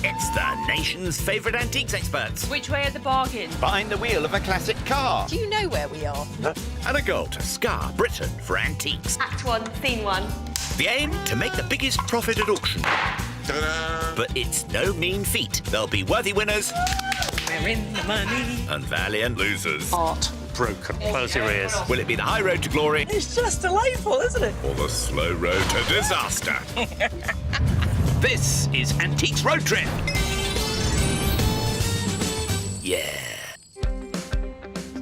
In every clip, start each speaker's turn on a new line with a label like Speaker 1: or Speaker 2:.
Speaker 1: It's the nation's favourite antiques experts.
Speaker 2: Which way are the bargains?
Speaker 1: Behind the wheel of a classic car.
Speaker 3: Do you know where we are?
Speaker 1: And a goal to scar Britain for antiques.
Speaker 2: Act 1, Scene 1.
Speaker 1: The aim, to make the biggest profit at auction. Ta-da! But it's no mean feat. There'll be worthy winners.
Speaker 2: We're in the money.
Speaker 1: And valiant losers.
Speaker 4: Heart broken. Close your ears.
Speaker 1: Will it be the high road to glory?
Speaker 3: It's just delightful, isn't it?
Speaker 1: Or the slow road to disaster? This is Antiques Road Trip. Yeah.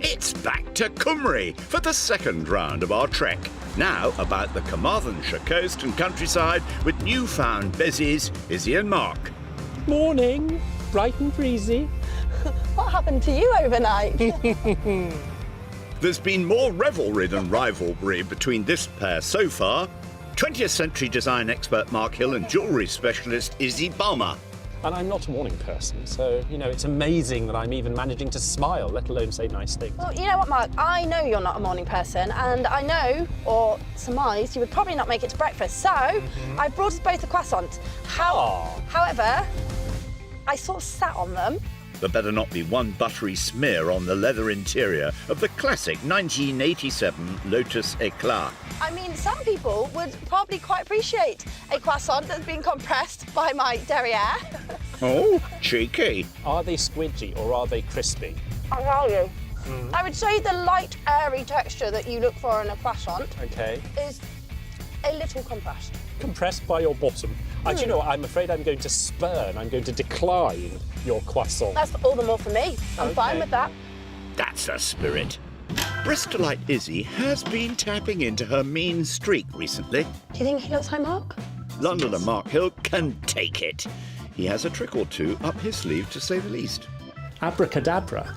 Speaker 1: It's back to Cymru for the second round of our trek. Now about the Carmarthenshire coast and countryside with newfound bezies, Izzie and Mark.
Speaker 4: Morning. Bright and breezy.
Speaker 5: What happened to you overnight?
Speaker 1: There's been more revelry than rivalry between this pair so far. 20th century design expert Mark Hill and jewellery specialist Izzie Balmer.
Speaker 4: And I'm not a morning person, so, you know, it's amazing that I'm even managing to smile, let alone say nice things.
Speaker 5: Well, you know what, Mark? I know you're not a morning person, and I know, or surmise, you would probably not make it to breakfast. So, I brought us both a croissant. However, I sort of sat on them.
Speaker 1: There better not be one buttery smear on the leather interior of the classic 1987 Lotus Eclat.
Speaker 5: I mean, some people would probably quite appreciate a croissant that's been compressed by my derriere.
Speaker 1: Oh, cheeky.
Speaker 4: Are they squidgy or are they crispy?
Speaker 5: I'll tell you. I would say the light, airy texture that you look for in a croissant
Speaker 4: Okay.
Speaker 5: is a little compressed.
Speaker 4: Compressed by your bottom. Do you know what? I'm afraid I'm going to spurn, I'm going to decline your croissant.
Speaker 5: That's all the more for me. I'm fine with that.
Speaker 1: That's a spirit. Bristolite Izzie has been tapping into her mean streak recently.
Speaker 5: Do you think he looks like Mark?
Speaker 1: Londoner Mark Hill can take it. He has a trick or two up his sleeve, to say the least.
Speaker 4: Abracadabra.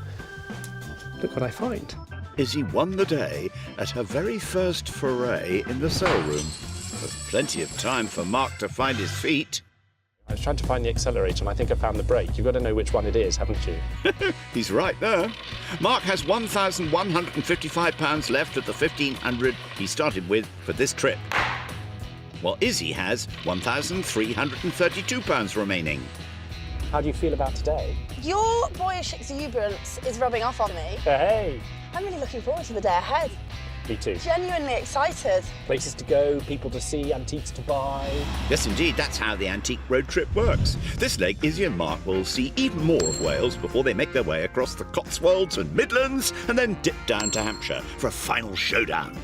Speaker 4: Look what I find.
Speaker 1: Izzie won the day at her very first foray in the cell room. With plenty of time for Mark to find his feet.
Speaker 4: I was trying to find the accelerator and I think I found the brake. You've got to know which one it is, haven't you?
Speaker 1: He's right there. Mark has £1,155 left of the 1,500 he started with for this trip. While Izzie has £1,332 remaining.
Speaker 4: How do you feel about today?
Speaker 5: Your boyish exuberance is rubbing off on me.
Speaker 4: Hey!
Speaker 5: I'm really looking forward to the day ahead.
Speaker 4: Me too.
Speaker 5: Genuinely excited.
Speaker 4: Places to go, people to see, antiques to buy.
Speaker 1: Yes, indeed, that's how the antique road trip works. This leg, Izzie and Mark will see even more of Wales before they make their way across the Cotswolds and Midlands and then dip down to Hampshire for a final showdown.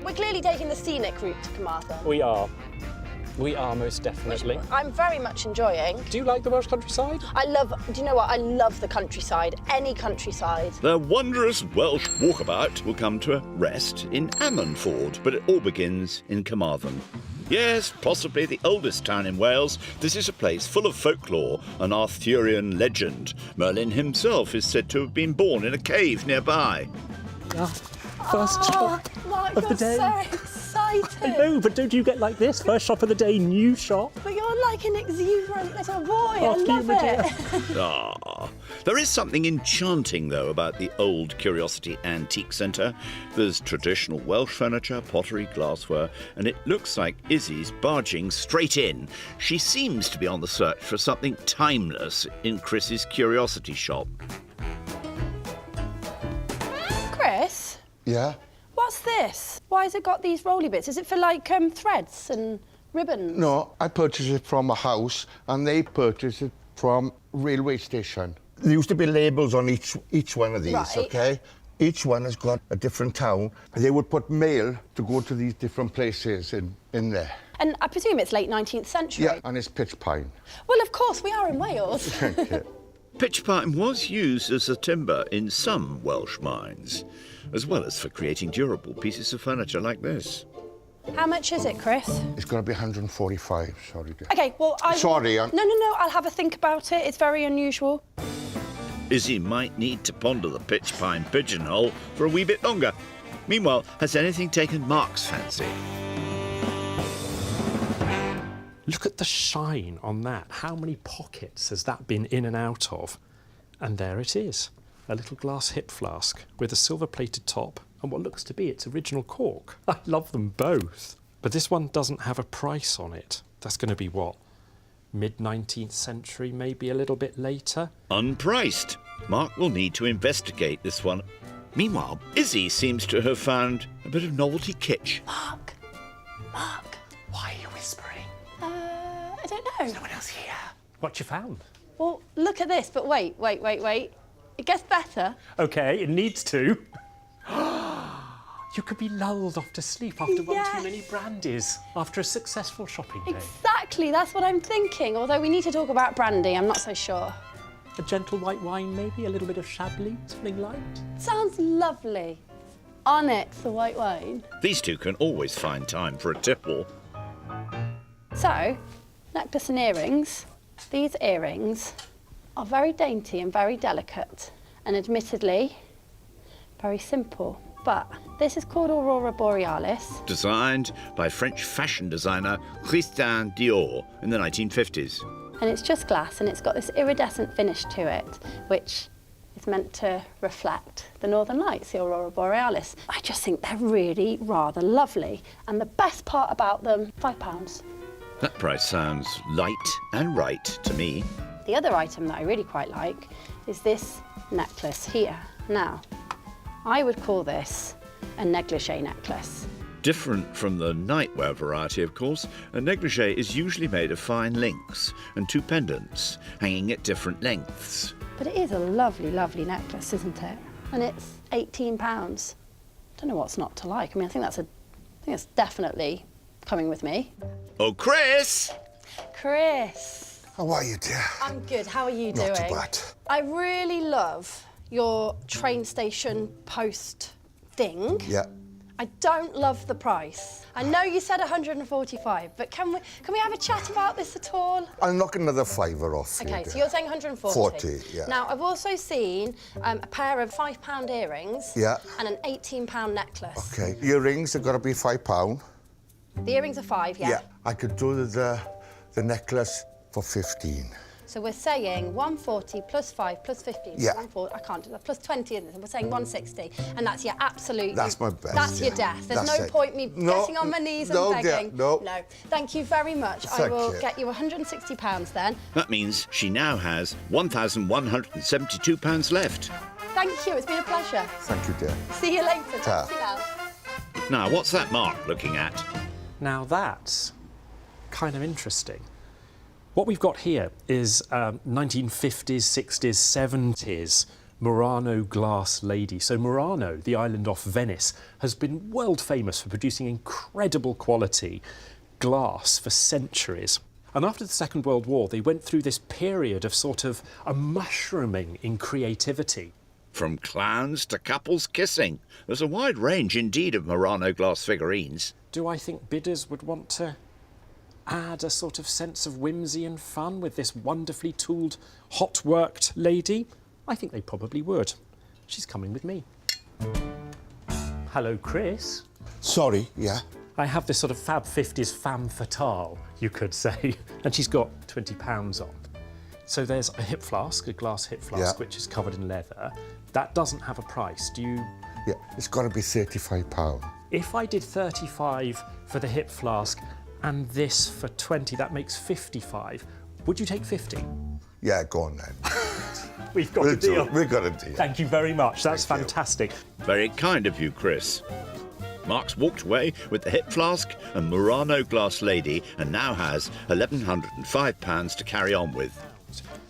Speaker 5: We're clearly taking the scenic route to Carmarthen.
Speaker 4: We are. We are, most definitely.
Speaker 5: Which I'm very much enjoying.
Speaker 4: Do you like the Welsh countryside?
Speaker 5: Do you know what? I love the countryside, any countryside.
Speaker 1: The wondrous Welsh walkabout will come to a rest in Ammanford, but it all begins in Carmarthen. Yes, possibly the oldest town in Wales, this is a place full of folklore and Arthurian legend. Merlin himself is said to have been born in a cave nearby.
Speaker 4: First shop
Speaker 5: Mark,
Speaker 4: of the day.
Speaker 5: so excited.
Speaker 4: I know, but don't you get like this? First shop of the day, new shop.
Speaker 5: But you're like an exuberant little boy. I
Speaker 4: After you,
Speaker 5: love
Speaker 4: my dear.
Speaker 5: it.
Speaker 1: Ah, there is something enchanting, though, about the old Curiosity Antique Centre. There's traditional Welsh furniture, pottery, glassware, and it looks like Izzie's barging straight in. She seems to be on the search for something timeless in Chris's Curiosity shop.
Speaker 5: Chris,
Speaker 6: Yeah?
Speaker 5: what's this? Why has it got these rolly bits? Is it for like threads and ribbons?
Speaker 6: No, I purchased it from a house and they purchased it from railway station. There used to be labels on each one of these,
Speaker 5: Right.
Speaker 6: okay? Each one has got a different town. They would put mail to go to these different places in there.
Speaker 5: And I presume it's late 19th century.
Speaker 6: Yeah, and it's pitch pine.
Speaker 5: Well, of course, we are in Wales.
Speaker 1: Pitch pine was used as a timber in some Welsh mines, as well as for creating durable pieces of furniture like this.
Speaker 5: How much is it, Chris?
Speaker 6: It's got to be 145, sorry. Dear.
Speaker 5: OK, well,
Speaker 6: Sorry,
Speaker 5: No, I'll have a think about it. It's very unusual.
Speaker 1: Izzie might need to ponder the pitch pine pigeonhole for a wee bit longer. Meanwhile, has anything taken Mark's fancy?
Speaker 4: Look at the shine on that. How many pockets has that been in and out of? And there it is, a little glass hip flask with a silver-plated top and what looks to be its original cork. I love them both. But this one doesn't have a price on it. That's going to be what? mid-19th century, maybe a little bit later.
Speaker 1: Unpriced. Mark will need to investigate this one. Meanwhile, Izzie seems to have found a bit of novelty kitsch.
Speaker 5: Mark.
Speaker 4: Why are you whispering?
Speaker 5: I don't know.
Speaker 4: No one else here. What you found?
Speaker 5: Well, look at this, but wait. It gets better.
Speaker 4: OK, it needs to. You could be lulled off to sleep after one too many brandies, after a successful shopping day.
Speaker 5: Exactly, that's what I'm thinking. Although we need to talk about brandy, I'm not so sure.
Speaker 4: A gentle white wine, maybe? A little bit of Chablis, something light?
Speaker 5: Sounds lovely. Onyx, the white wine.
Speaker 1: These two can always find time for a tipple.
Speaker 5: So, necklace and earrings. These earrings are very dainty and very delicate, and admittedly, very simple. But this is called Aurora Borealis.
Speaker 1: Designed by French fashion designer Christian Dior in the 1950s.
Speaker 5: And it's just glass, and it's got this iridescent finish to it, which is meant to reflect the northern lights, the Aurora Borealis. I just think they're really rather lovely. And the best part about them, £5.
Speaker 1: That price sounds light and right to me.
Speaker 5: The other item that I really quite like is this necklace here. Now, I would call this a negligee necklace.
Speaker 1: Different from the nightwear variety, of course, a negligee is usually made of fine links and two pendants hanging at different lengths.
Speaker 5: But it is a lovely, lovely necklace, isn't it? And it's £18. Don't know what's not to like. I mean, I think that's definitely coming with me.
Speaker 1: Oh, Chris!
Speaker 5: Chris.
Speaker 6: How are you, dear?
Speaker 5: I'm good. How are you doing?
Speaker 6: Not too bad.
Speaker 5: I really love your train station post thing.
Speaker 6: Yeah.
Speaker 5: I don't love the price. I know you said 145, but can we have a chat about this at all?
Speaker 6: I'll knock another fiver off you,
Speaker 5: Okay,
Speaker 6: dear.
Speaker 5: so you're saying 140.
Speaker 6: 40, yeah.
Speaker 5: Now, I've also seen a pair of £5 earrings
Speaker 6: Yeah.
Speaker 5: and an £18 necklace.
Speaker 6: Okay, earrings have got to be £5.
Speaker 5: The earrings are 5, yeah?
Speaker 6: I could do the necklace for 15.
Speaker 5: So we're saying 140 plus 5 plus 15.
Speaker 6: Yeah.
Speaker 5: 140, I can't do that. Plus 20, isn't it? We're saying 160. And that's your absolute...
Speaker 6: That's my best,
Speaker 5: That's
Speaker 6: yeah.
Speaker 5: your death. There's
Speaker 6: That's
Speaker 5: no
Speaker 6: it.
Speaker 5: point me
Speaker 6: No,
Speaker 5: getting on my knees and
Speaker 6: no, dear,
Speaker 5: begging.
Speaker 6: no.
Speaker 5: No. Thank you very much. I
Speaker 6: Thank
Speaker 5: will
Speaker 6: you.
Speaker 5: get you £160 then.
Speaker 1: That means she now has £1,172 left.
Speaker 5: Thank you. It's been a pleasure.
Speaker 6: Thank you, dear.
Speaker 5: See you later.
Speaker 6: Ta.
Speaker 5: Taxi now.
Speaker 1: Now, what's that Mark looking at?
Speaker 4: Now that's kind of interesting. What we've got here is 1950s, 60s, 70s Murano glass lady. So Murano, the island off Venice, has been world famous for producing incredible quality glass for centuries. And after the Second World War, they went through this period of sort of a mushrooming in creativity.
Speaker 1: From clowns to couples kissing. There's a wide range indeed of Murano glass figurines.
Speaker 4: Do I think bidders would want to add a sort of sense of whimsy and fun with this wonderfully tooled, hot-worked lady? I think they probably would. She's coming with me. Hello, Chris.
Speaker 6: Sorry, yeah.
Speaker 4: I have this sort of fab 50s femme fatale, you could say, and she's got £20 on. So there's a hip flask, a glass hip flask,
Speaker 6: Yeah.
Speaker 4: which is covered in leather. That doesn't have a price. Do you...
Speaker 6: Yeah, it's got to be £35.
Speaker 4: If I did 35 for the hip flask and this for 20, that makes 55. Would you take 50?
Speaker 6: Yeah, go on then.
Speaker 4: We've got a deal.
Speaker 6: We've got a deal.
Speaker 4: Thank you very much. That's
Speaker 6: Thank you.
Speaker 4: fantastic.
Speaker 1: Very kind of you, Chris. Mark's walked away with the hip flask and Murano glass lady and now has £1,105 to carry on with.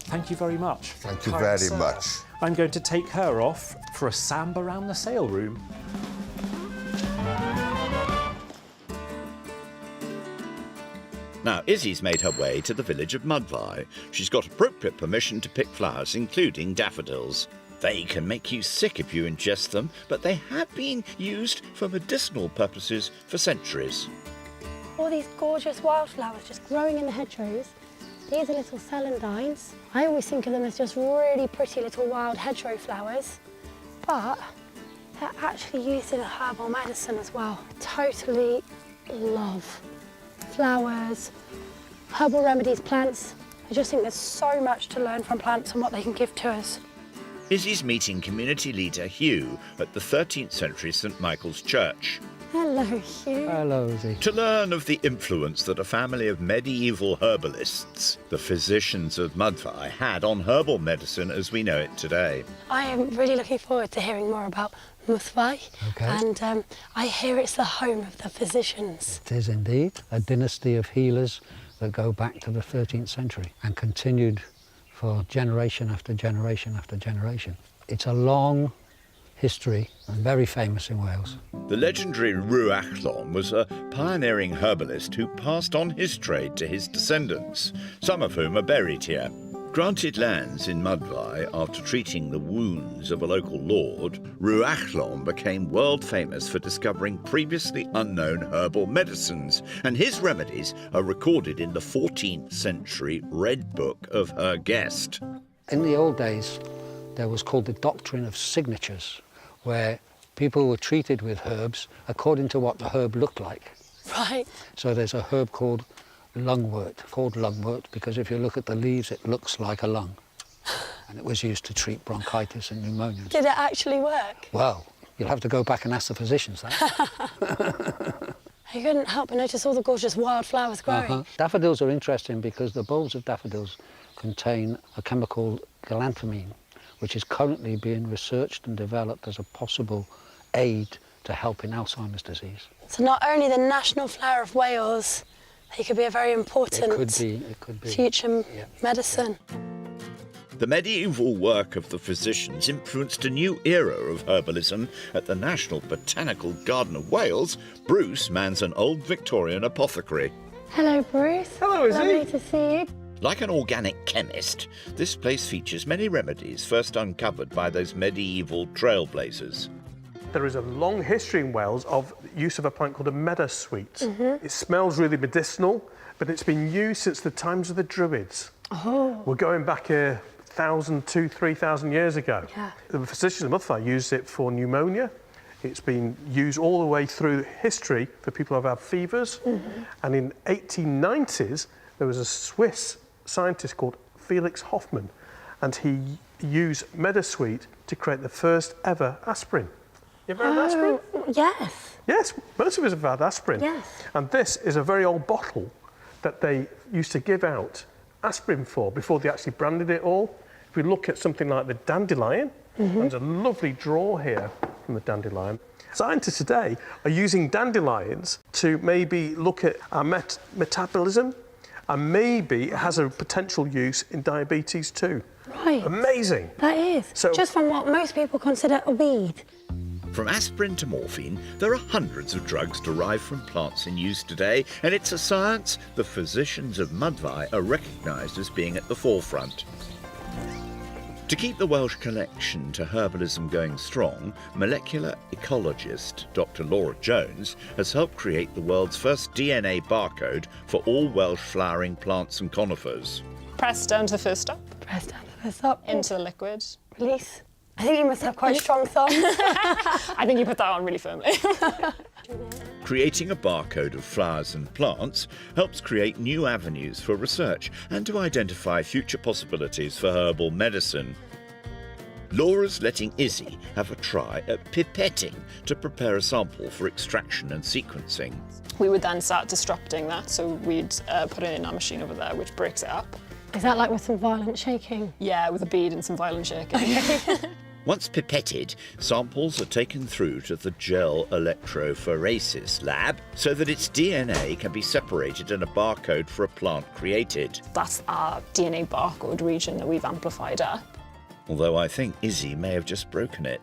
Speaker 4: Thank you very much.
Speaker 6: Thank you
Speaker 4: Kind
Speaker 6: very
Speaker 4: sir.
Speaker 6: much.
Speaker 4: I'm going to take her off for a samba round the sale room.
Speaker 1: Now, Izzie's made her way to the village of Mudvie. She's got appropriate permission to pick flowers, including daffodils. They can make you sick if you ingest them, but they have been used for medicinal purposes for centuries.
Speaker 5: All these gorgeous wildflowers just growing in the hedgerows. These are little celandines. I always think of them as just really pretty little wild hedgerow flowers, but they're actually used in a herbal medicine as well. Totally love flowers, herbal remedies, plants. I just think there's so much to learn from plants and what they can give to us.
Speaker 1: Izzie's meeting community leader Hugh at the 13th century St Michael's Church.
Speaker 5: Hello, Hugh.
Speaker 7: Hello, Izzie.
Speaker 1: To learn of the influence that a family of medieval herbalists, the physicians of Mudvi, had on herbal medicine as we know it today.
Speaker 5: I am really looking forward to hearing more about Mudvi.
Speaker 7: Okay.
Speaker 5: And I hear it's the home of the physicians.
Speaker 7: It is indeed a dynasty of healers that go back to the 13th century and continued for generation after generation after generation. It's a long history and very famous in Wales.
Speaker 1: The legendary Rhywallon was a pioneering herbalist who passed on his trade to his descendants, some of whom are buried here. Granted lands in Mudvi after treating the wounds of a local lord, Rhywallon became world famous for discovering previously unknown herbal medicines, and his remedies are recorded in the 14th century Red Book of Her Guest.
Speaker 7: In the old days, there was called the doctrine of signatures, where people were treated with herbs according to what the herb looked like.
Speaker 5: Right.
Speaker 7: So there's a herb called lungwort, because if you look at the leaves, it looks like a lung. And it was used to treat bronchitis and pneumonia.
Speaker 5: Did it actually work?
Speaker 7: Well, you'll have to go back and ask the physicians that.
Speaker 5: I couldn't help but notice all the gorgeous wildflowers growing.
Speaker 7: Daffodils are interesting because the bulbs of daffodils contain a chemical galantamine, which is currently being researched and developed as a possible aid to help in Alzheimer's disease.
Speaker 5: So not only the national flower of Wales, it could be a very important
Speaker 7: It could be.
Speaker 5: future medicine.
Speaker 1: The medieval work of the physicians influenced a new era of herbalism. At the National Botanical Garden of Wales, Bruce mans an old Victorian apothecary.
Speaker 5: Hello, Bruce.
Speaker 3: Hello, Izzie.
Speaker 5: Lovely to see you.
Speaker 1: Like an organic chemist, this place features many remedies first uncovered by those medieval trailblazers.
Speaker 8: There is a long history in Wales of use of a plant called a meadowsweet. It smells really medicinal, but it's been used since the times of the Druids.
Speaker 5: Oh.
Speaker 8: We're going back 1,000, 2,000, 3,000 years ago.
Speaker 5: Yeah.
Speaker 8: The physicians of Mudvi used it for pneumonia. It's been used all the way through history for people who have had fevers. And in 1890s, there was a Swiss scientist called Felix Hoffmann, and he used meadowsweet to create the first ever aspirin. You ever had aspirin?
Speaker 5: Yes.
Speaker 8: Yes, most of us have had aspirin.
Speaker 5: Yes.
Speaker 8: And this is a very old bottle that they used to give out aspirin for before they actually branded it all. If we look at something like the dandelion, there's a lovely drawer here from the dandelion. Scientists today are using dandelions to maybe look at our metabolism, and maybe it has a potential use in diabetes too.
Speaker 5: Right.
Speaker 8: Amazing.
Speaker 5: That is.
Speaker 8: So-
Speaker 5: Just from what most people consider a weed.
Speaker 1: From aspirin to morphine, there are hundreds of drugs derived from plants in use today, and it's a science the physicians of Mudvi are recognised as being at the forefront. To keep the Welsh connection to herbalism going strong, molecular ecologist Dr. Laura Jones has helped create the world's first DNA barcode for all Welsh flowering plants and conifers.
Speaker 9: Press down to the first stop,
Speaker 5: Press down the first up.
Speaker 9: into the liquid.
Speaker 5: Release. I think you must have quite strong thumbs.
Speaker 9: I think you put that on really firmly.
Speaker 1: Creating a barcode of flowers and plants helps create new avenues for research and to identify future possibilities for herbal medicine. Laura's letting Izzie have a try at pipetting to prepare a sample for extraction and sequencing.
Speaker 9: We would then start disrupting that, so we'd put it in our machine over there, which breaks it up.
Speaker 5: Is that like with some violent shaking?
Speaker 9: Yeah, with a bead and some violent shaking.
Speaker 1: Once pipetted, samples are taken through to the gel electrophoresis lab so that its DNA can be separated and a barcode for a plant created.
Speaker 9: That's our DNA barcode region that we've amplified up.
Speaker 1: Although I think Izzie may have just broken it.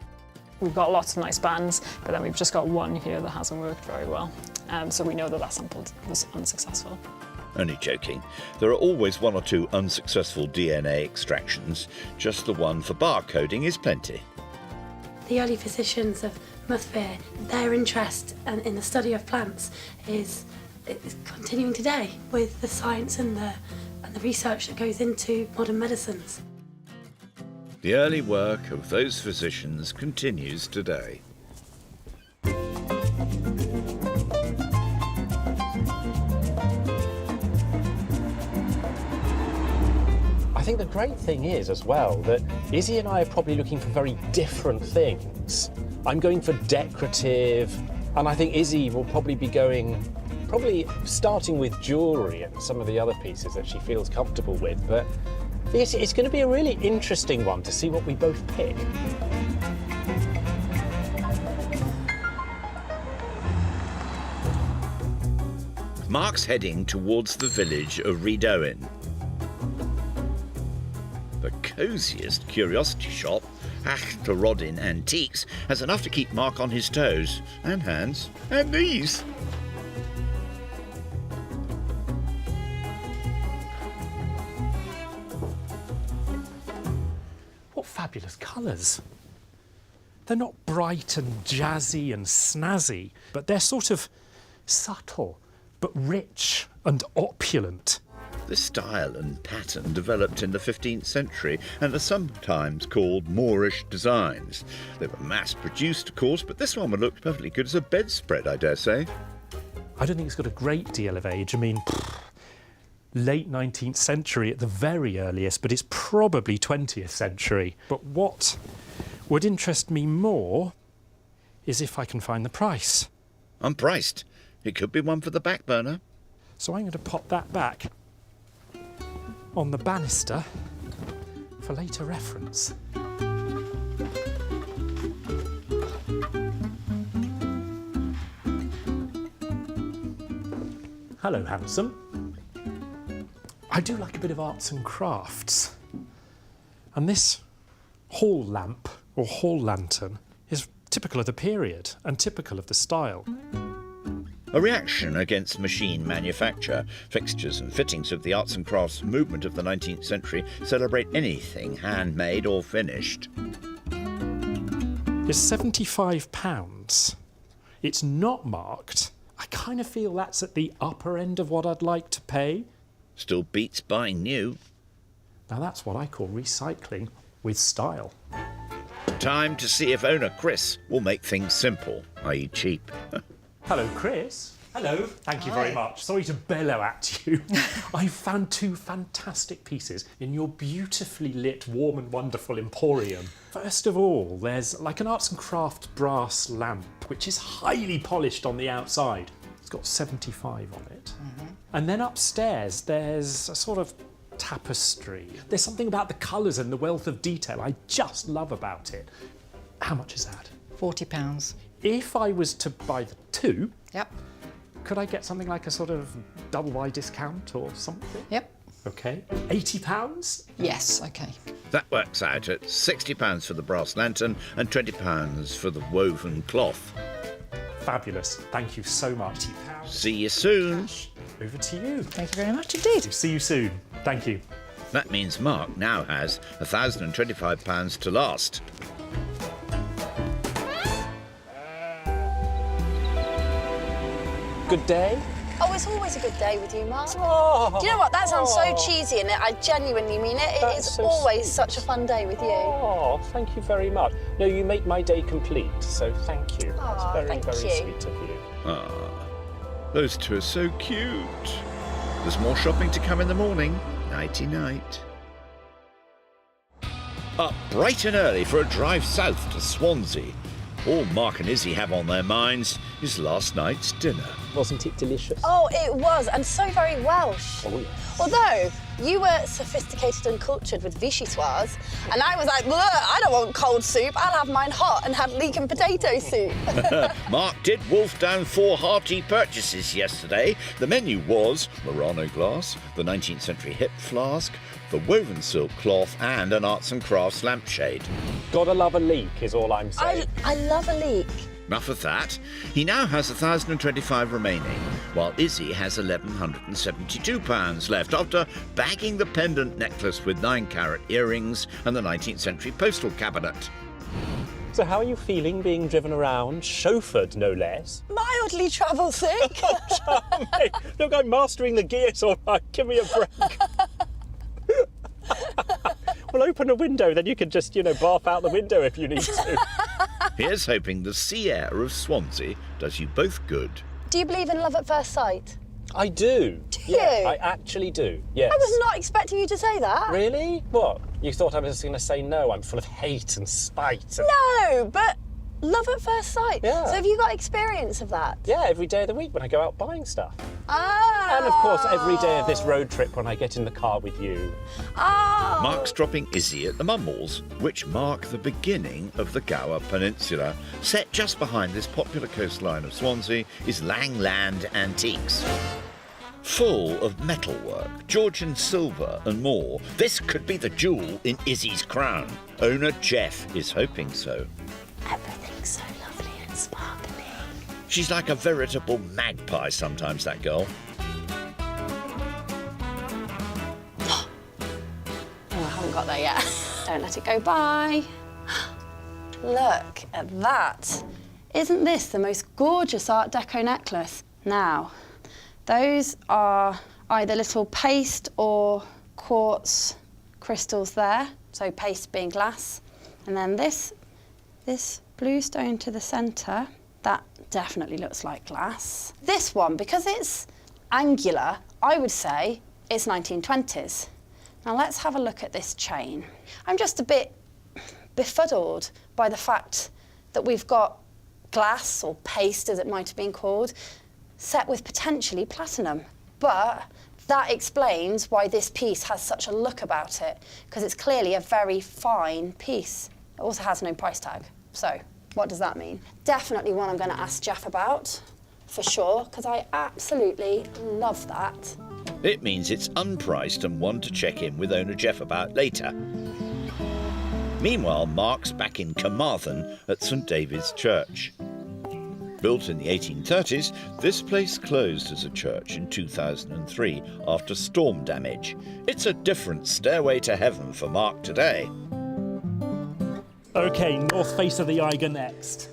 Speaker 9: We've got lots of nice bands, but then we've just got one here that hasn't worked very well. So we know that that sample was unsuccessful.
Speaker 1: Only joking. There are always one or two unsuccessful DNA extractions. Just the one for barcoding is plenty.
Speaker 5: The early physicians of Mudvi, their interest in the study of plants is continuing today with the science and the research that goes into modern medicines.
Speaker 1: The early work of those physicians continues today.
Speaker 4: I think the great thing is as well that Izzie and I are probably looking for very different things. I'm going for decorative, And I think Izzie will probably be probably starting with jewellery and some of the other pieces that she feels comfortable with, but it's going to be a really interesting one to see what we both pick.
Speaker 1: Mark's heading towards the village of Redowen. The cosiest curiosity shop, Achterrodin Antiques, has enough to keep Mark on his toes, and hands, and knees.
Speaker 4: What fabulous colours. They're not bright and jazzy and snazzy, but they're sort of subtle, but rich and opulent.
Speaker 1: This style and pattern developed in the 15th century and are sometimes called Moorish designs. They were mass-produced, of course, but this one would look perfectly good as a bedspread, I dare say.
Speaker 4: I don't think it's got a great deal of age. I mean, late 19th century at the very earliest, but it's probably 20th century. But what would interest me more is if I can find the price.
Speaker 1: Unpriced. It could be one for the back burner.
Speaker 4: So I'm going to pop that back on the banister for later reference. Hello, handsome. I do like a bit of arts and crafts. And this hall lamp, or hall lantern, is typical of the period and typical of the style.
Speaker 1: A reaction against machine manufacture. Fixtures and fittings of the arts and crafts movement of the 19th century celebrate anything handmade or finished.
Speaker 4: It's £75. It's not marked. I kind of feel that's at the upper end of what I'd like to pay.
Speaker 1: Still beats buying new.
Speaker 4: Now that's what I call recycling with style.
Speaker 1: Time to see if owner Chris will make things simple, i.e. cheap.
Speaker 4: Hello, Chris. Hello. Thank you very much. Sorry to bellow at you. I found two fantastic pieces in your beautifully lit, warm and wonderful emporium. First of all, there's like an arts and craft brass lamp, which is highly polished on the outside. It's got 75 on it. And then upstairs, there's a sort of tapestry. There's something about the colours and the wealth of detail I just love about it. How much is that?
Speaker 10: £40.
Speaker 4: If I was to buy the two,
Speaker 10: Yep.
Speaker 4: could I get something like a sort of double Y discount or something?
Speaker 10: Yep.
Speaker 4: Okay. £80?
Speaker 10: Yes, okay.
Speaker 1: That works out at £60 for the brass lantern and £20 for the woven cloth.
Speaker 4: Fabulous. Thank you so much.
Speaker 1: See you soon.
Speaker 4: Over to you.
Speaker 10: Thank you very much indeed.
Speaker 4: See you soon. Thank you.
Speaker 1: That means Mark now has £1,025 to last.
Speaker 4: Good day.
Speaker 5: Oh, it's always a good day with you, Mark.
Speaker 4: Oh,
Speaker 5: Do you know what? That sounds so cheesy, and I genuinely mean it. It
Speaker 4: That's
Speaker 5: is
Speaker 4: so
Speaker 5: always
Speaker 4: sweet.
Speaker 5: such a fun day with you.
Speaker 4: Oh, thank you very much. No, you make my day complete, so thank you.
Speaker 5: Oh,
Speaker 4: That's very,
Speaker 5: thank
Speaker 4: very
Speaker 5: you.
Speaker 4: sweet of you.
Speaker 1: Ah, those two are so cute. There's more shopping to come in the morning. Nighty-night. Up bright and early for a drive south to Swansea. All Mark and Izzie have on their minds is last night's dinner.
Speaker 4: Wasn't it delicious?
Speaker 5: Oh, it was, and so very Welsh.
Speaker 4: Oh, yes.
Speaker 5: Although, you were sophisticated and cultured with vichyssoise, and I was like, "Bleh, I don't want cold soup, I'll have mine hot and have leek and potato soup."
Speaker 1: Mark did wolf down 4 hearty purchases yesterday. The menu was Murano glass, the 19th century hip flask, the woven silk cloth and an arts and crafts lampshade.
Speaker 4: Gotta love a leek is all I'm saying.
Speaker 5: I love a leek.
Speaker 1: Enough of that. He now has 1,025 remaining, while Izzie has £1,172 left after bagging the pendant necklace with 9-carat earrings and the 19th century postal cabinet.
Speaker 4: So how are you feeling being driven around, chauffeured no less?
Speaker 5: Mildly travel sick.
Speaker 4: Charming. Look, I'm mastering the gears, all right. Give me a break. Well, open a window, then you can just, barf out the window if you need to.
Speaker 1: Here's hoping the sea air of Swansea does you both good.
Speaker 5: Do you believe in love at first sight?
Speaker 4: I do.
Speaker 5: Do
Speaker 4: Yeah,
Speaker 5: you?
Speaker 4: I actually do, yes.
Speaker 5: I was not expecting you to say that.
Speaker 4: Really? What? You thought I was going to say no, I'm full of hate and spite and...
Speaker 5: No, but Love at first sight?
Speaker 4: Yeah.
Speaker 5: So have you got experience of that?
Speaker 4: Yeah, every day of the week when I go out buying stuff.
Speaker 5: Ah!
Speaker 4: And of course, every day of this road trip when I get in the car with you.
Speaker 5: Oh!
Speaker 1: Mark's dropping Izzie at the Mumbles, which mark the beginning of the Gower Peninsula. Set just behind this popular coastline of Swansea is Langland Antiques. Full of metalwork, Georgian silver and more. This could be the jewel in Izzie's crown. Owner Jeff is hoping so.
Speaker 5: Everything's so lovely and sparkly.
Speaker 1: She's like a veritable magpie sometimes, that girl.
Speaker 5: Oh, I haven't got there yet. Don't let it go by. Look at that. Isn't this the most gorgeous Art Deco necklace? Now, those are either little paste or quartz crystals there, so paste being glass. And then this blue stone to the centre, that definitely looks like glass. This one, because it's angular, I would say it's 1920s. Now let's have a look at this chain. I'm just a bit befuddled by the fact that we've got glass, or paste as it might have been called, set with potentially platinum. But that explains why this piece has such a look about it, because it's clearly a very fine piece. It also has no price tag. So what does that mean? Definitely one I'm going to ask Jeff about, for sure, because I absolutely love that.
Speaker 1: It means it's unpriced and one to check in with owner Jeff about later. Meanwhile, Mark's back in Carmarthen at St David's Church. Built in the 1830s, this place closed as a church in 2003 after storm damage. It's a different stairway to heaven for Mark today.
Speaker 4: OK, north face of the Eiger next.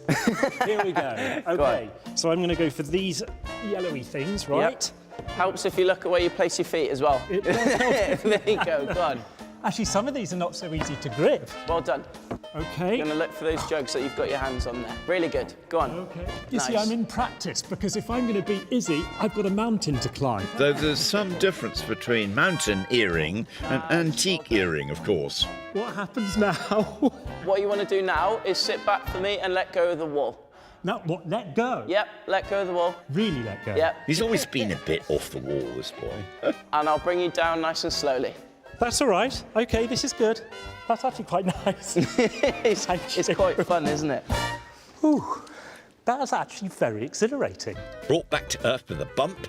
Speaker 4: Here we go. OK, so I'm going to go for these yellowy things, right?
Speaker 11: Yep. Helps if you look at where you place your feet as well.
Speaker 4: It does help.
Speaker 11: There you go, go on.
Speaker 4: Actually, some of these are not so easy to grip.
Speaker 11: Well done.
Speaker 4: OK.
Speaker 11: You're going to look for those jugs that you've got your hands on there. Really good. Go on.
Speaker 4: OK. You
Speaker 11: Nice.
Speaker 4: see, I'm in practice, because if I'm going to beat Izzie, I've got a mountain to climb.
Speaker 1: Though there's some difference between mountain earring and antique earring, of course.
Speaker 4: What happens now?
Speaker 11: What you want to do now is sit back for me and let go of the wall.
Speaker 4: Now, what, let go?
Speaker 11: Yep, let go of the wall.
Speaker 4: Really let go?
Speaker 11: Yep.
Speaker 1: He's always been a bit off the wall, this boy.
Speaker 11: And I'll bring you down nice and slowly.
Speaker 4: That's all right. OK, this is good. That's actually quite nice.
Speaker 11: It's quite fun, isn't it?
Speaker 4: Whew. That was actually very exhilarating.
Speaker 1: Brought back to earth with a bump.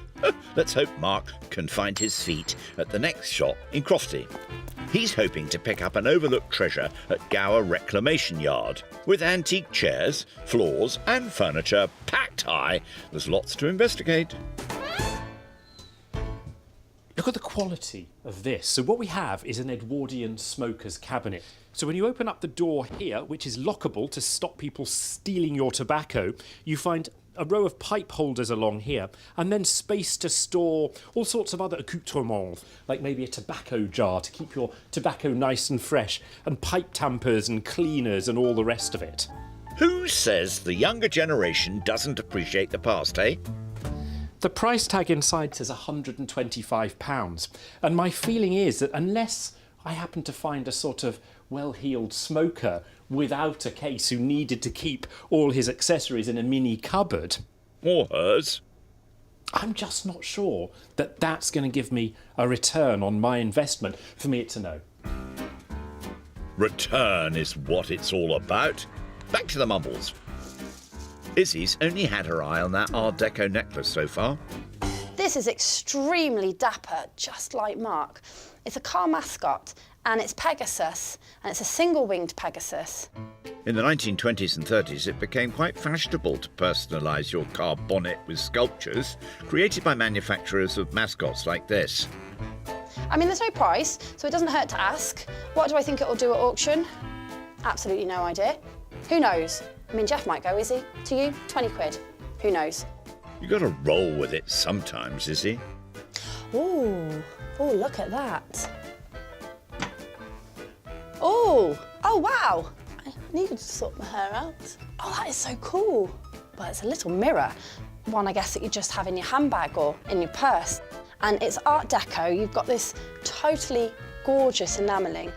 Speaker 1: Let's hope Mark can find his feet at the next shop in Crofty. He's hoping to pick up an overlooked treasure at Gower Reclamation Yard. With antique chairs, floors and furniture packed high, there's lots to investigate.
Speaker 4: Look at the quality of this. So what we have is an Edwardian smoker's cabinet. So when you open up the door here, which is lockable to stop people stealing your tobacco, you find a row of pipe holders along here, and then space to store all sorts of other accoutrements, like maybe a tobacco jar to keep your tobacco nice and fresh, and pipe tampers and cleaners and all the rest of it.
Speaker 1: Who says the younger generation doesn't appreciate the past, eh?
Speaker 4: The price tag inside says £125, and my feeling is that unless I happen to find a sort of well-heeled smoker without a case who needed to keep all his accessories in a mini cupboard,
Speaker 1: Or hers.
Speaker 4: I'm just not sure that that's going to give me a return on my investment. For me, it's a no.
Speaker 1: Return is what it's all about. Back to the Mumbles. Izzie's only had her eye on that Art Deco necklace so far.
Speaker 5: This is extremely dapper, just like Mark. It's a car mascot, and it's Pegasus, and it's a single-winged Pegasus.
Speaker 1: In the 1920s and 30s, it became quite fashionable to personalise your car bonnet with sculptures created by manufacturers of mascots like this.
Speaker 5: I mean, there's no price, so it doesn't hurt to ask. What do I think it'll do at auction? Absolutely no idea. Who knows? I mean, Jeff might go, is he? To you, 20 quid. Who knows?
Speaker 1: You got to roll with it sometimes, Izzie.
Speaker 5: Ooh, look at that. Oh, wow. I needed to sort my hair out. Oh, that is so cool. Well, it's a little mirror. One, I guess, that you just have in your handbag or in your purse. And it's Art Deco. You've got this totally gorgeous enamelling.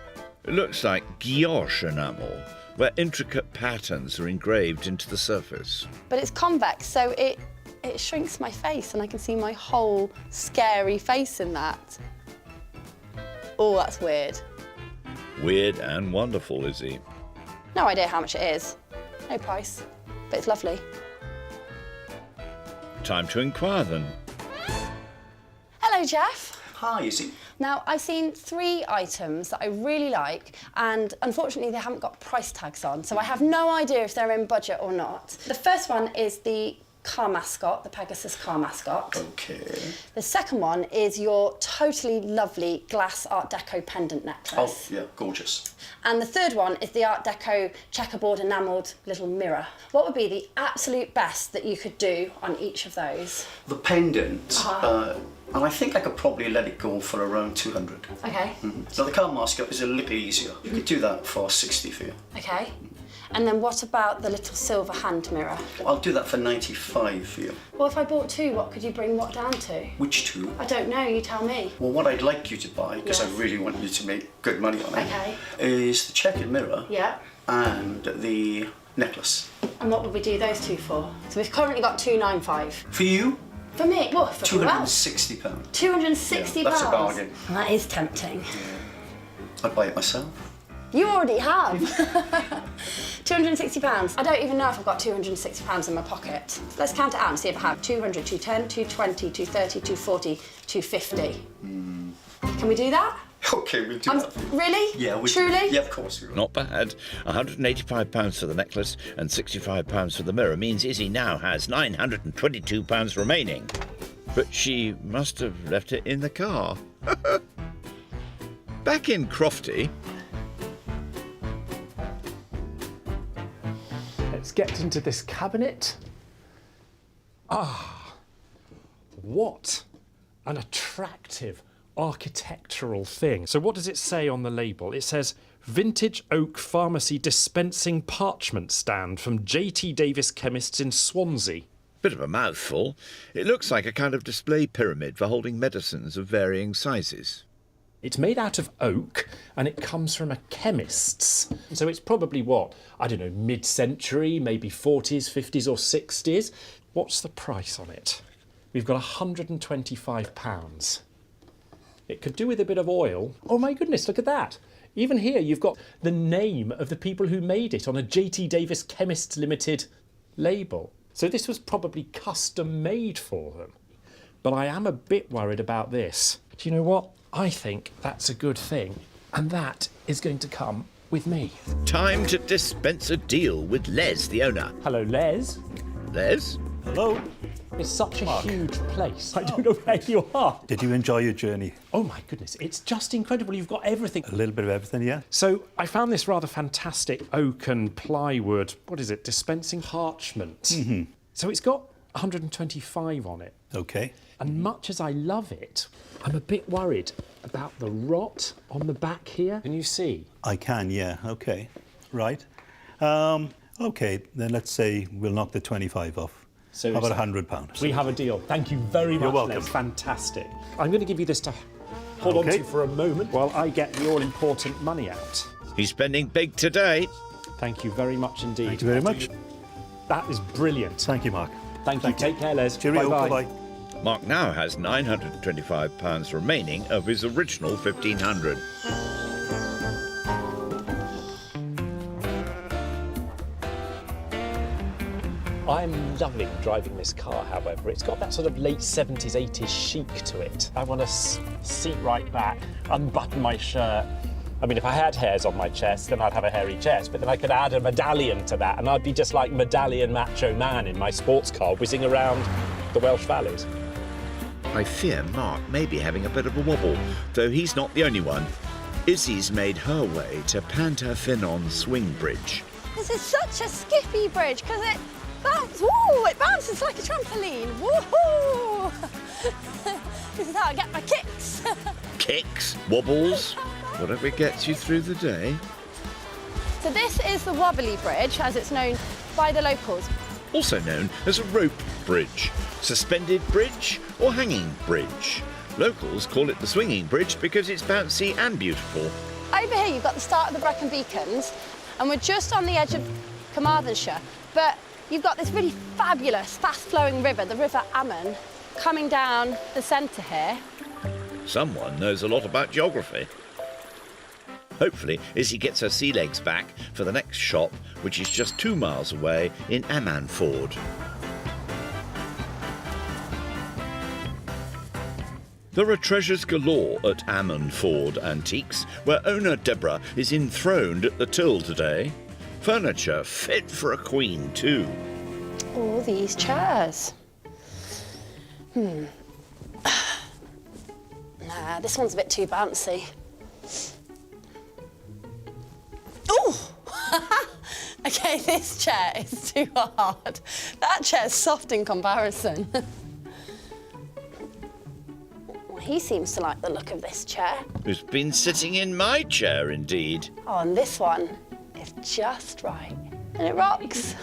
Speaker 1: It looks like guilloche enamel. where intricate patterns are engraved into the surface.
Speaker 5: But it's convex, so it shrinks my face and I can see my whole scary face in that. Oh, that's weird.
Speaker 1: Weird and wonderful, Izzie.
Speaker 5: No idea how much it is. No price, but it's lovely.
Speaker 1: Time to inquire then.
Speaker 5: Hello, Jeff.
Speaker 12: Hi, Izzie.
Speaker 5: Now, I've seen 3 items that I really like, and unfortunately they haven't got price tags on, so I have no idea if they're in budget or not. The first one is the car mascot, the Pegasus car mascot.
Speaker 12: Okay.
Speaker 5: The second one is your totally lovely glass Art Deco pendant necklace.
Speaker 12: Oh, yeah, gorgeous.
Speaker 5: And the third one is the Art Deco checkerboard enamelled little mirror. What would be the absolute best that you could do on each of those?
Speaker 12: The pendant, and I think I could probably let it go for around 200.
Speaker 5: Okay.
Speaker 12: So the car mascot is a little easier. You could do that for 60 for you.
Speaker 5: Okay. And then what about the little silver hand mirror?
Speaker 12: I'll do that for 95 for you.
Speaker 5: Well, if I bought 2, what could you bring what down to?
Speaker 12: Which 2?
Speaker 5: I don't know, you tell me.
Speaker 12: Well, what I'd like you to buy, because
Speaker 5: Yes.
Speaker 12: I really want you to make good money on it,
Speaker 5: Okay.
Speaker 12: is the checkered mirror
Speaker 5: Yeah.
Speaker 12: and the necklace.
Speaker 5: And what would we do those 2 for? So we've currently got 295.
Speaker 12: For you,
Speaker 5: For me? What? For who else?
Speaker 12: £260.
Speaker 5: £260?
Speaker 12: Yeah, that's a bargain.
Speaker 5: That is tempting.
Speaker 12: I'd buy it myself.
Speaker 5: You already have. £260. I don't even know if I've got £260 in my pocket. Let's count it out and see if I have 200, 210, 220, 230, 240, 250. Can we do that?
Speaker 12: Okay, we'll do that.
Speaker 5: Really?
Speaker 12: Yeah, we
Speaker 5: Truly?
Speaker 12: Yeah, of course we will.
Speaker 1: Not bad. £185 for the necklace and £65 for the mirror means Izzie now has £922 remaining. But she must have left it in the car. Back in Crofty.
Speaker 4: Let's get into this cabinet. Ah, what an attractive architectural thing. So what does it say on the label? It says Vintage Oak Pharmacy Dispensing Parchment Stand from J.T. Davis Chemists in Swansea.
Speaker 1: Bit of a mouthful. It looks like a kind of display pyramid for holding medicines of varying sizes.
Speaker 4: It's made out of oak and it comes from a chemist's. So it's probably what? I don't know, mid-century, maybe 40s, 50s or 60s. What's the price on it? We've got £125. It could do with a bit of oil. Oh my goodness, look at that. Even here you've got the name of the people who made it on a J.T. Davis Chemists Limited label. So this was probably custom made for them. But I am a bit worried about this. Do you know what? I think that's a good thing. And that is going to come with me.
Speaker 1: Time to dispense a deal with Les, the owner.
Speaker 4: Hello, Les.
Speaker 1: Les?
Speaker 13: Hello.
Speaker 4: It's such a huge place. I don't know where you are.
Speaker 13: Did you enjoy your journey?
Speaker 4: Oh my goodness, it's just incredible. You've got everything.
Speaker 13: A little bit of everything, yeah.
Speaker 4: So I found this rather fantastic oak and plywood, what is it, dispensing parchment. So it's got 125 on it.
Speaker 13: Okay.
Speaker 4: And much as I love it, I'm a bit worried about the rot on the back here. Can you see?
Speaker 13: I can, yeah. Okay. Right. Okay, then let's say we'll knock the 25 off.
Speaker 4: So
Speaker 13: how about £100?
Speaker 4: We have a deal. Thank you very much.
Speaker 13: You're welcome.
Speaker 4: Les. Fantastic. I'm going to give you this to hold on to for a moment while I get the all-important money out.
Speaker 1: He's spending big today.
Speaker 4: Thank you very much indeed.
Speaker 13: Thank you very much.
Speaker 4: That is brilliant.
Speaker 13: Thank you, Mark.
Speaker 4: Thank you. Take care, Les.
Speaker 13: Cheerio.
Speaker 4: Bye-bye.
Speaker 13: Bye-bye.
Speaker 1: Mark now has £925 remaining of his original £1,500.
Speaker 4: I'm loving driving this car, however. It's got that sort of late 70s, 80s chic to it. I want to seat right back, unbutton my shirt. I mean, if I had hairs on my chest, then I'd have a hairy chest, but then I could add a medallion to that, and I'd be just like medallion macho man in my sports car whizzing around the Welsh valleys.
Speaker 1: I fear Mark may be having a bit of a wobble, though he's not the only one. Izzie's made her way to Panterfinon Swing Bridge.
Speaker 5: This is such a skippy bridge because it bounces. Woo! It bounces like a trampoline. Woohoo! This is how I get my kicks.
Speaker 1: Kicks, wobbles, whatever gets you through the day.
Speaker 5: So this is the wobbly bridge, as it's known by the locals.
Speaker 1: Also known as a rope bridge, suspended bridge or hanging bridge. Locals call it the swinging bridge because it's bouncy and beautiful.
Speaker 5: Over here you've got the start of the Brecon Beacons, And we're just on the edge of Carmarthenshire, but you've got this really fabulous, fast-flowing river, the River Ammon, coming down the centre here.
Speaker 1: Someone knows a lot about geography. Hopefully, Izzie gets her sea legs back for the next shop, which is just 2 miles away in Ammanford. There are treasures galore at Ammanford Antiques, where owner Deborah is enthroned at the till today. Furniture fit for a queen, too.
Speaker 5: All these chairs. Nah, this one's a bit too bouncy. Oh! Okay, this chair is too hard. That chair's soft in comparison. Well, he seems to like the look of this chair.
Speaker 1: Who's been sitting in my chair, indeed.
Speaker 5: Oh, and this one is just right. And it rocks.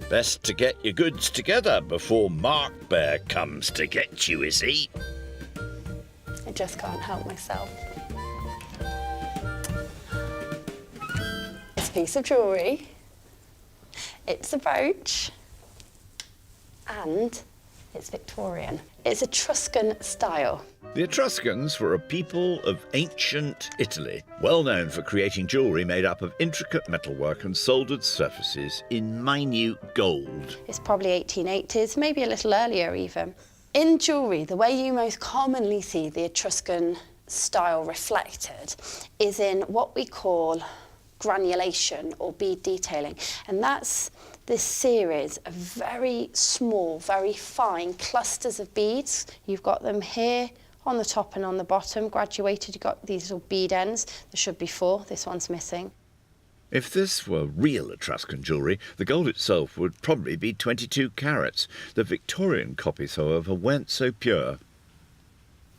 Speaker 1: Best to get your goods together before Mark Bear comes to get you, Izzie.
Speaker 5: I just can't help myself. It's a piece of jewellery. It's a brooch. And it's Victorian. It's Etruscan style.
Speaker 1: The Etruscans were a people of ancient Italy, well known for creating jewellery made up of intricate metalwork and soldered surfaces in minute gold.
Speaker 5: It's probably 1880s, maybe a little earlier even. In jewellery, the way you most commonly see the Etruscan style reflected is in what we call granulation or bead detailing, and that's this series of very small, very fine clusters of beads. You've got them here on the top and on the bottom, graduated. You've got these little bead ends. There should be 4. This one's missing.
Speaker 1: If this were real Etruscan jewellery, the gold itself would probably be 22 carats. The Victorian copies, however, weren't so pure.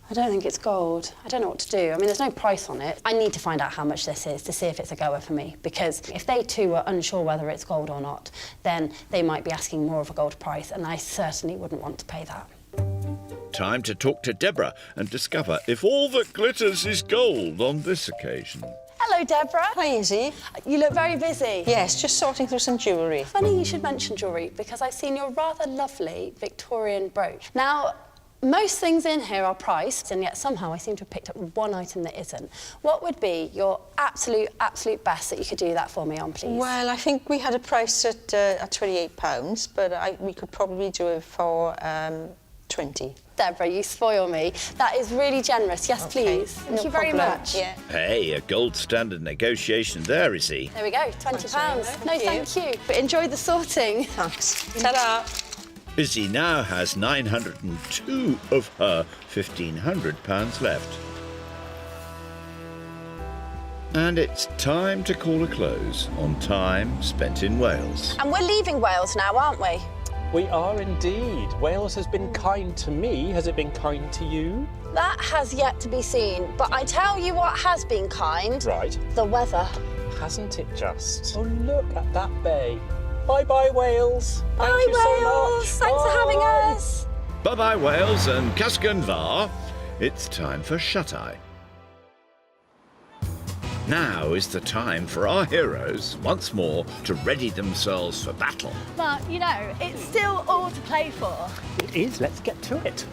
Speaker 5: I don't think it's gold. I don't know what to do. I mean, there's no price on it. I need to find out how much this is to see if it's a goer for me, because if they too are unsure whether it's gold or not, then they might be asking more of a gold price, and I certainly wouldn't want to pay that.
Speaker 1: Time to talk to Deborah and discover if all that glitters is gold on this occasion.
Speaker 5: Hello, Deborah.
Speaker 3: Hi, Izzie.
Speaker 5: You look very busy.
Speaker 3: Yes, just sorting through some jewellery.
Speaker 5: Funny you should mention jewellery, because I've seen your rather lovely Victorian brooch. Now, most things in here are priced, and yet somehow I seem to have picked up one item that isn't. What would be your absolute best that you could do that for me on, please?
Speaker 3: Well, I think we had a price at £28, but we could probably do it for 20.
Speaker 5: Deborah, you spoil me. That is really generous. Yes,
Speaker 3: Okay.
Speaker 5: please. Thank you very
Speaker 3: problem.
Speaker 5: much.
Speaker 3: Yeah.
Speaker 1: Hey, a gold standard negotiation there, Izzie.
Speaker 5: There we go, £20. Thank you. But enjoy the sorting.
Speaker 3: Thanks. Ta-da.
Speaker 1: Izzie now has 902 of her £1,500 left. And it's time to call a close on time spent in Wales.
Speaker 5: And we're leaving Wales now, aren't we?
Speaker 4: We are indeed. Wales has been kind to me. Has it been kind to you?
Speaker 5: That has yet to be seen. But I tell you what has been kind.
Speaker 4: Right.
Speaker 5: The weather.
Speaker 4: Hasn't it just? Oh, look at that bay. Bye-bye, Wales.
Speaker 5: Bye,
Speaker 4: Thank you so
Speaker 5: Wales.
Speaker 4: much.
Speaker 5: Thanks for having
Speaker 4: Bye.
Speaker 5: us.
Speaker 1: Bye-bye, Wales and Casgan Var. It's time for shut-eye. Now is the time for our heroes, once more, to ready themselves for battle.
Speaker 5: But, you know, it's still all to play for.
Speaker 4: It is. Let's get to it.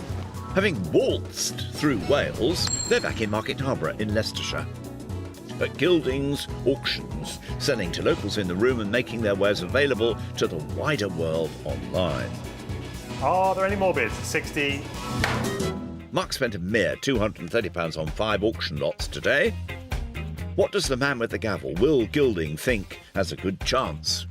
Speaker 1: Having waltzed through Wales, they're back in Market Harborough in Leicestershire. At Gildings Auctions, selling to locals in the room and making their wares available to the wider world online.
Speaker 8: Are there any more bids? 60.
Speaker 1: Mark spent a mere £230 on 5 auction lots today. What does the man with the gavel, Will Gilding, think has a good chance?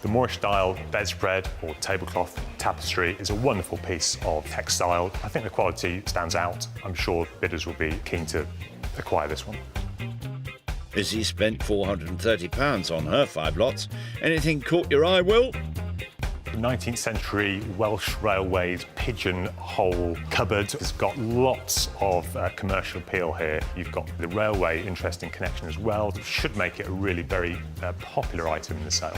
Speaker 8: The Moorish style bedspread or tablecloth tapestry is a wonderful piece of textile. I think the quality stands out. I'm sure bidders will be keen to acquire this one.
Speaker 1: Izzie spent £430 on her 5 lots. Anything caught your eye, Will?
Speaker 8: The 19th century Welsh Railways pigeonhole cupboard has got lots of commercial appeal here. You've got the railway interesting connection as well. It should make it a really very popular item in the sale.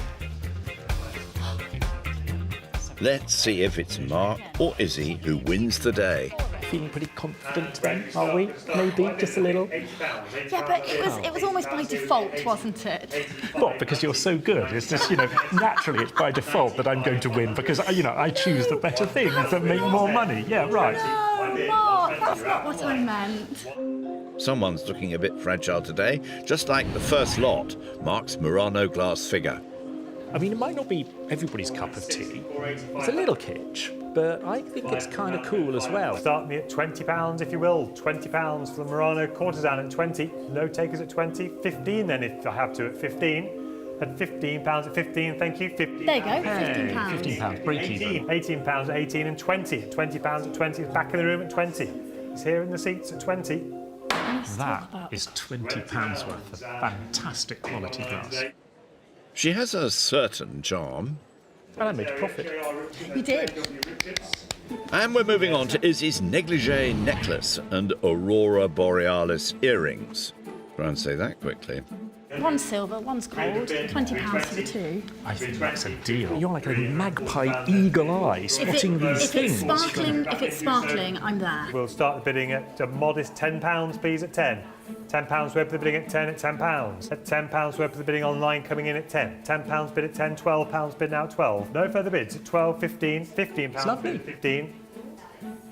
Speaker 1: Let's see if it's Mark or Izzie who wins the day.
Speaker 4: Feeling pretty confident then, are we? Maybe, just a little?
Speaker 5: Yeah, but it was almost by default, wasn't it?
Speaker 4: What, because you're so good? It's just, naturally it's by default that I'm going to win because, I choose the better things that make more money. Yeah, right.
Speaker 5: No, Mark, that's not what I meant.
Speaker 1: Someone's looking a bit fragile today, just like the first lot, Mark's Murano glass figure.
Speaker 4: It might not be everybody's cup of tea. It's a little kitsch, but I think it's kind of cool as well.
Speaker 8: Start me at £20, if you will. £20 for the Murano courtesan at 20. No takers at 20. 15 then, if I have to, at 15. At £15 at 15, thank you. 15.
Speaker 5: There you go, £15.
Speaker 4: £15, break even.
Speaker 8: £18 at 18 and 20. £20 at 20, it's back in the room at 20. It's here in the seats at 20.
Speaker 4: That is £20 worth of fantastic quality glass.
Speaker 1: She has a certain charm.
Speaker 4: And I made a profit.
Speaker 5: You did.
Speaker 1: And we're moving on to Izzie's negligee necklace and Aurora Borealis earrings. Try and say that quickly.
Speaker 5: One's silver, one's gold. £20 for the two.
Speaker 4: I think that's a deal. You're like a magpie eagle eye spotting these things.
Speaker 5: If it's sparkling, I'm there.
Speaker 8: We'll start the bidding at a modest £10, please, at 10. £10 worth of the bidding at 10 at £10. At £10 worth of the bidding online coming in at 10. £10 bid at 10, £12 bid now at 12. No further bids at 12, 15, £15 bid at 15.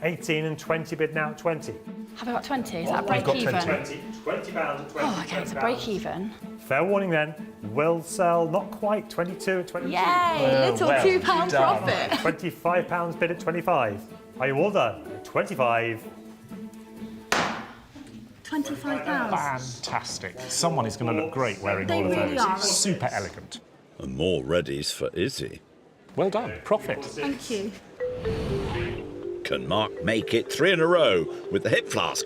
Speaker 8: 18 and 20 bid now at 20.
Speaker 5: Have I got 20? Is that a break even?
Speaker 8: £20 at 20.
Speaker 5: Oh, okay, it's a break even.
Speaker 8: Fair warning then, will sell not quite 22 at 22.
Speaker 5: Yay, little £2 profit.
Speaker 8: £25 bid at 25. Are you all done? 25.
Speaker 5: £25.
Speaker 4: Fantastic. Someone is going to look great wearing all of
Speaker 5: really
Speaker 4: those.
Speaker 5: are.
Speaker 4: Super elegant.
Speaker 1: And more readies for Izzie.
Speaker 4: Well done. Profit.
Speaker 5: Thank you.
Speaker 1: Can Mark make it 3 in a row with the hip flask?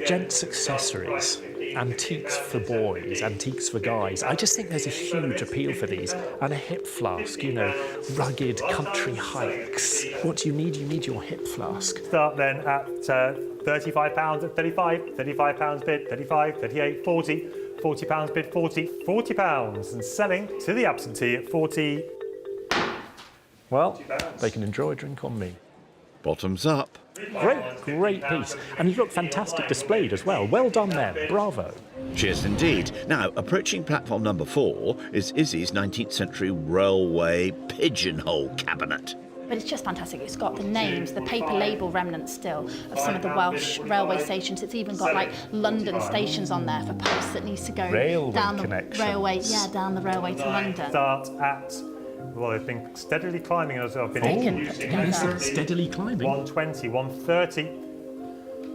Speaker 4: Gents' accessories. Antiques for boys, antiques for guys. I just think there's a huge appeal for these. And a hip flask, rugged country hikes. What do you need? You need your hip flask.
Speaker 8: Start then at £35 at 35. £35 bid, 35, 38, 40. £40 bid, 40. £40 and selling to the absentee at 40.
Speaker 4: Well, they can enjoy a drink on me.
Speaker 1: Bottoms up.
Speaker 4: Great piece. And you look fantastic displayed as well. Well done there. Bravo.
Speaker 1: Cheers indeed. Now, approaching platform number 4 is Izzie's 19th century railway pigeonhole cabinet.
Speaker 5: But it's just fantastic. It's got the names, the paper label remnants still of some of the Welsh railway stations. It's even got London stations on there for posts that needs to go down the railway. Yeah, down the railway to London.
Speaker 8: Start at, well, they've been steadily climbing as I've been
Speaker 4: steadily climbing.
Speaker 8: 120, 130.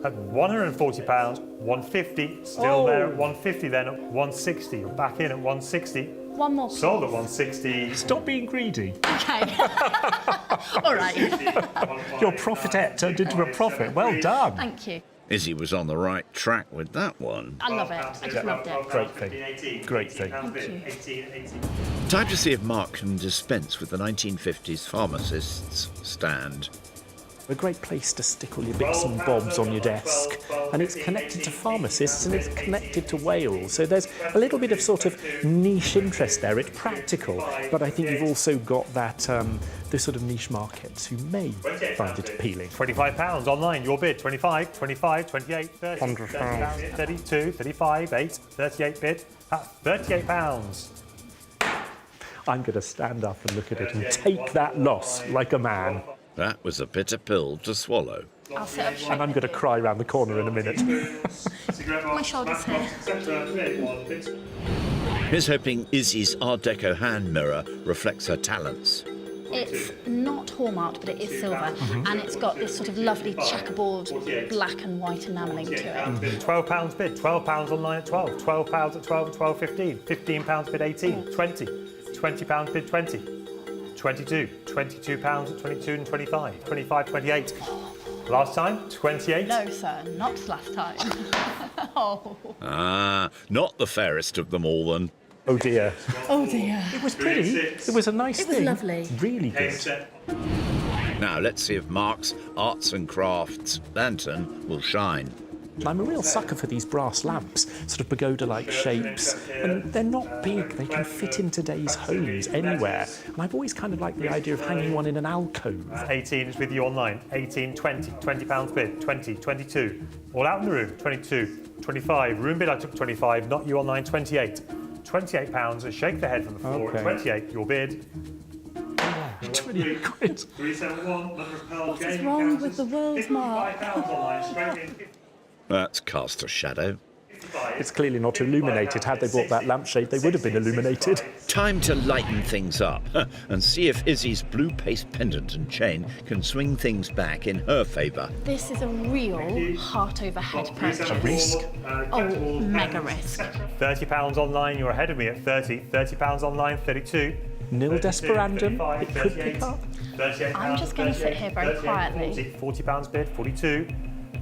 Speaker 8: At £140, 150. Still there at 150. Then at 160. You're back in at 160.
Speaker 5: One more.
Speaker 8: Sold at 160.
Speaker 4: Stop being greedy.
Speaker 5: Okay. All right.
Speaker 4: Your profitette turned into a profit. Well done.
Speaker 5: Thank you.
Speaker 1: Izzie was on the right track with that one.
Speaker 5: I love it. I just loved it.
Speaker 4: Great thing. Great thing.
Speaker 5: Thank you.
Speaker 1: Time to see if Mark can dispense with the 1950s pharmacist's stand.
Speaker 4: A great place to stick all your bits and bobs on your desk. And it's connected to pharmacists and it's connected to Wales. So there's a little bit of sort of niche interest there. It's practical, but I think you've also got that those sort of niche markets who may find it appealing.
Speaker 8: £25 online, your bid. 25, 25, 28, 30, £100. 32, 35, 8, 38 bid. That's £38.
Speaker 4: I'm going to stand up and look at it and take that loss like a man.
Speaker 1: That was a bitter pill to swallow.
Speaker 5: I'll sit up straight.
Speaker 4: And I'm going to cry round the corner in a minute.
Speaker 5: My shoulder's here.
Speaker 1: Here's hoping Izzie's Art Deco hand mirror reflects her talents.
Speaker 5: It's not hallmarked, but it is silver, and it's got this sort of lovely checkerboard black and white enamelling to it.
Speaker 8: £12 bid, £12 online at 12, £12 at 12, 12, 15, £15 bid 18, 20, £20 bid 20. 22, £22 at 22 and 25, 25, 28. Last time, 28.
Speaker 5: No, sir, not last time. Oh.
Speaker 1: Ah, not the fairest of them all then.
Speaker 4: Oh dear.
Speaker 5: Oh dear.
Speaker 4: It was pretty. It was a nice thing.
Speaker 5: It was lovely.
Speaker 4: Really good.
Speaker 1: Now let's see if Mark's arts and crafts lantern will shine.
Speaker 4: I'm a real sucker for these brass lamps, sort of pagoda-like shapes, and they're not big. They can fit in today's homes anywhere. And I've always kind of liked the idea of hanging one in an alcove.
Speaker 14: 18 is with you online. 18, 20, £20 bid. 20, 22. All out in the room. 22, 25. Room bid, I took 25. Not you online. 28. £28. Shake the head from the floor.
Speaker 4: Okay.
Speaker 14: 28. Your bid.
Speaker 4: 28 quid.
Speaker 14: 371.
Speaker 5: What is wrong with the world, Mark?
Speaker 1: That's cast a shadow.
Speaker 4: It's clearly not illuminated. Had they bought that lampshade, they would have been illuminated.
Speaker 1: Time to lighten things up and see if Izzie's blue paste pendant and chain can swing things back in her favour.
Speaker 5: This is a real heart-over-head purchase.
Speaker 4: A risk?
Speaker 5: Oh, mega risk.
Speaker 14: £30 online. You're ahead of me at 30. £30 online. 32.
Speaker 4: Nil desperandum. It could pick up.
Speaker 5: I'm just going to sit here very quietly.
Speaker 14: £40 bid. 42.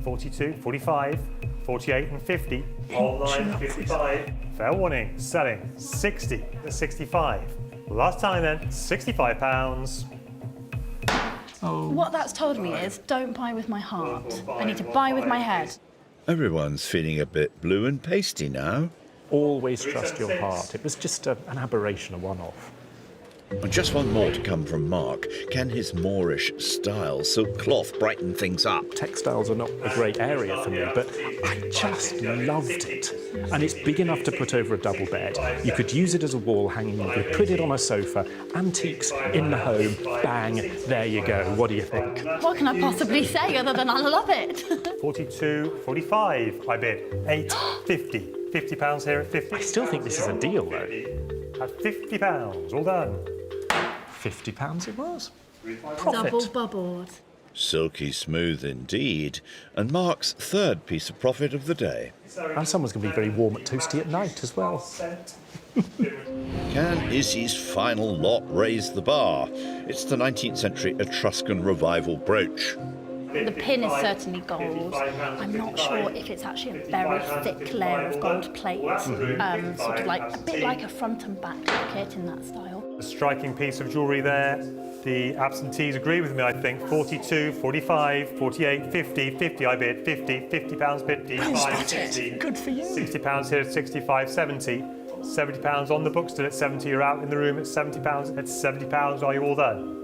Speaker 14: 42. 45. 48 and 50. Online 55. Fair warning. Selling 60 to 65. Last time then, £65.
Speaker 5: What that's told me is don't buy with my heart. I need to buy with my head.
Speaker 1: Everyone's feeling a bit blue and pasty now.
Speaker 4: Always trust your heart. It was just an aberration, a one-off.
Speaker 1: And just one more to come from Mark. Can his Moorish style silk cloth brighten things up?
Speaker 4: Textiles are not a great area for me, but I just loved it. And it's big enough to put over a double bed. You could use it as a wall hanging. You could put it on a sofa. Antiques in the home. Bang, there you go. What do you think?
Speaker 5: What can I possibly say other than I love it?
Speaker 14: 42, 45. I bid 8, 50. £50 here at 50.
Speaker 4: I still think this is a deal, though.
Speaker 14: At £50. All done.
Speaker 4: £50 it was. Profit.
Speaker 5: Double bubbled.
Speaker 1: Silky smooth indeed. And Mark's third piece of profit of the day.
Speaker 4: And someone's going to be very warm at toasty at night as well.
Speaker 1: Can Izzie's final lot raise the bar? It's the 19th century Etruscan revival brooch.
Speaker 5: The pin is certainly gold. I'm not sure if it's actually a very thick layer of gold plate, sort of like a bit like a front and back locket in that style.
Speaker 14: A striking piece of jewellery there. The absentees agree with me, I think. 42, 45, 48, 50, 50 I bid, 50, £50 bid, 55, 60.
Speaker 4: Good for you.
Speaker 14: £60 here at 65, 70. £70 on the book still at 70. You're out in the room at £70. At £70, are you all done?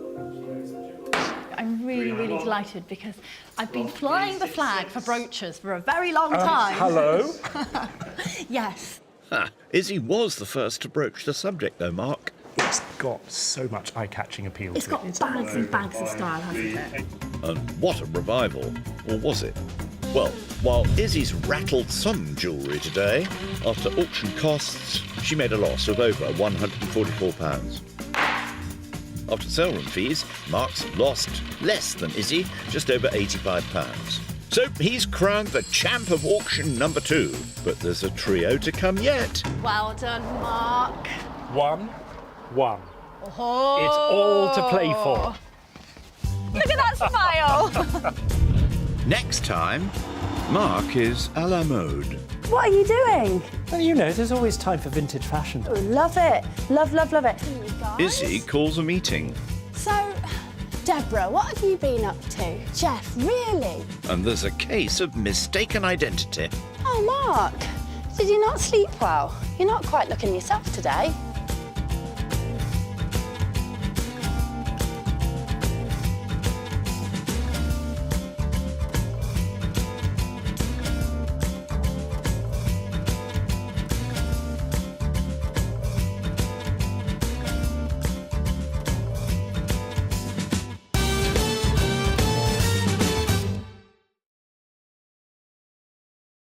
Speaker 5: I'm really, really delighted because I've been flying the flag for brooches for a very long time.
Speaker 4: Hello?
Speaker 5: Yes.
Speaker 1: Izzie was the first to broach the subject, though, Mark.
Speaker 4: It's got so much eye-catching appeal
Speaker 5: It's
Speaker 4: to
Speaker 5: got
Speaker 4: it.
Speaker 5: bags and bags of style, hasn't it?
Speaker 1: And what a revival. Or was it? Well, while Izzie's rattled some jewellery today, after auction costs, she made a loss of over £144. After sale room fees, Mark's lost less than Izzie, just over £85. So he's crowned the champ of auction number 2. But there's a trio to come yet.
Speaker 5: Well done, Mark.
Speaker 4: 1, 1.
Speaker 5: Oh.
Speaker 4: It's all to play for.
Speaker 5: Look at that smile.
Speaker 1: Next time, Mark is à la mode.
Speaker 5: What are you doing?
Speaker 4: Well, you know, there's always time for vintage fashion.
Speaker 5: Oh, love it. Love, love, love it.
Speaker 1: Izzie calls a meeting.
Speaker 15: So, Deborah, what have you been up to? Jeff, really?
Speaker 1: And there's a case of mistaken identity.
Speaker 15: Oh, Mark, did you not sleep well? You're not quite looking yourself today.